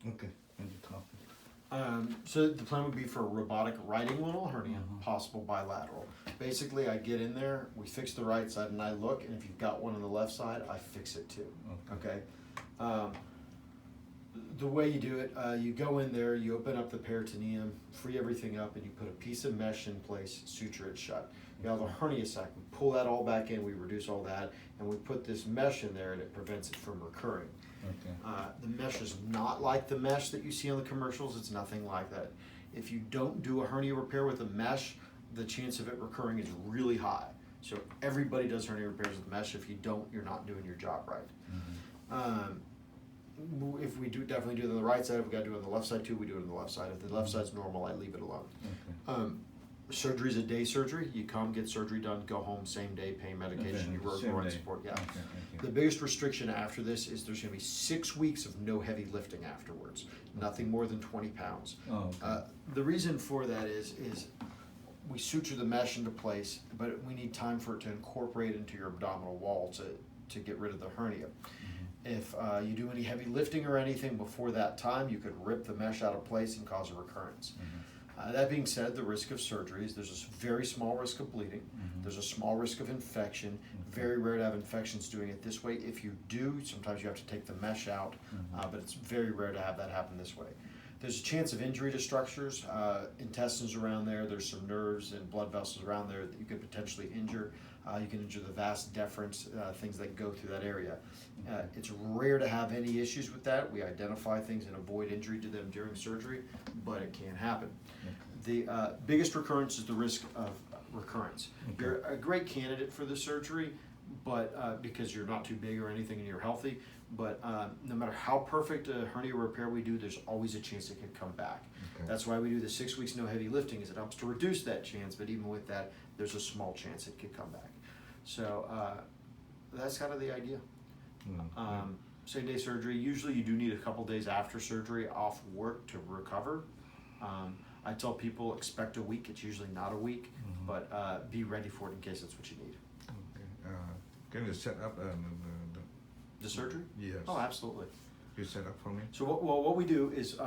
Okay, and you talk. So the plan would be for a robotic right inguinal hernia, possible bilateral. Basically, I get in there, we fix the right side, and I look, and if you've got one on the left side, I fix it too. Okay. The way you do it, you go in there, you open up the peritoneum, free everything up, and you put a piece of mesh in place, suture it shut. You have a hernia sac, we pull that all back in, we reduce all that, and we put this mesh in there, and it prevents it from recurring. Okay. The mesh is not like the mesh that you see on the commercials. It's nothing like that. If you don't do a hernia repair with a mesh, the chance of it recurring is really high. So everybody does hernia repairs with mesh. If you don't, you're not doing your job right. If we do definitely do it on the right side, if we got to do it on the left side too, we do it on the left side. If the left side's normal, I leave it alone. Okay. Surgery is a day surgery. You come, get surgery done, go home, same day, pain medication, Okay, you same run day. support. Yeah. Okay. The biggest restriction after this is there's gonna be 6 weeks of no heavy lifting afterwards. Nothing more than 20 pounds. Oh, okay. The reason for that is we suture the mesh into place, but we need time for it to incorporate into your abdominal wall to get rid of the hernia. If you do any heavy lifting or anything before that time, you could rip the mesh out of place and cause a recurrence. That being said, the risk of surgery is there's a very small risk of bleeding. There's a small risk of infection. Very rare to have infections doing it this way. If you do, sometimes you have to take the mesh out, but it's very rare to have that happen this way. There's a chance of injury to structures, intestines around there. There's some nerves and blood vessels around there that you could potentially injure. You can injure the vas deferens, things that go through that area. It's rare to have any issues with that. We identify things and avoid injury to them during surgery, but it can happen. The biggest recurrence is the risk of recurrence. You're a great candidate for the surgery, but because you're not too big or anything and you're healthy, but no matter how perfect a hernia repair we do, there's always a chance it could come back. That's why we do the 6 weeks no heavy lifting, is it helps to reduce that chance, but even with that, there's a small chance it could come back. So that's kind of the idea. Same day surgery. Usually you do need a couple days after surgery off work to recover. I tell people expect a week. It's usually not a week, but be ready for it in case that's what you need. Okay. Can you set up The surgery? Yes. Oh, absolutely. You set up for me? So what we do is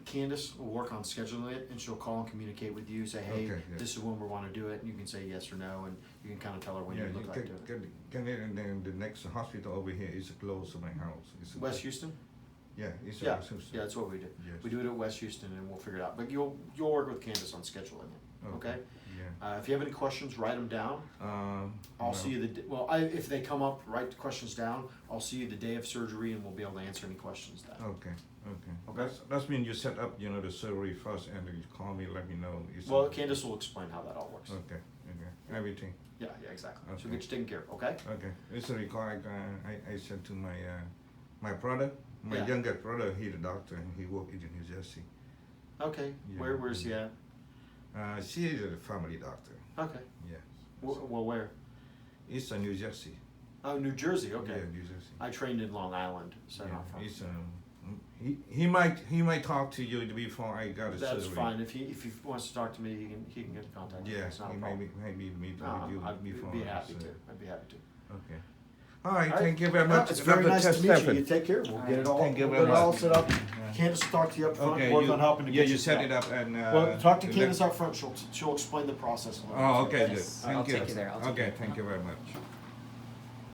Candace will work on scheduling it, and she'll call and communicate with you, say, hey, Okay, yeah. this is when we want to do it, and you can say yes or no, and you can kind of tell her when you look like doing it. Can it, and then the next hospital over here is close to my house. It's West Houston? Yeah, it's Yeah, West Houston. yeah, that's what we do. Yes. We do it at West Houston, and we'll figure it out. But you'll work with Candace on scheduling it, okay? Yeah. If you have any questions, write them down. I'll no. see you if they come up, write the questions down. I'll see you the day of surgery, and we'll be able to answer any questions then. Okay. Okay. That's mean you set up, the surgery first, and then you call me, let me know. Well, Candace will explain how that all works. Okay. Everything. Yeah, exactly. Okay. So we'll get you taken care of, okay? Okay. It's a record I sent to my my brother, my Yeah. younger brother. He's a doctor, and he works in New Jersey. Okay. Yeah. Where's he at? She is a family doctor. Okay. Yeah. Well, where? It's New Jersey. Oh, New Jersey. Okay. Yeah, New Jersey. I trained in Long Island, so Yeah, not far. it's he might talk to you before I got a That's surgery. fine. If he wants to talk to me, he can get in contact with me. Yeah, It's not a he problem. maybe meet with you I'd before. be I happy to. surgery. I'd be happy to. Okay. All right. All right. Thank you very No, much. it's very Dr. nice to meet you. Stephan. You take care. We'll get it all. Thank you We'll very get it all much. set up. Yeah. Candace will talk to you up front. Okay, Work on helping to get you you set set it up and. Well, talk to the Candace next- up front. She'll explain the process a little bit. Oh, okay, good. Yes. Thank I'll you. take you there. I'll take Okay, you there. thank you very much.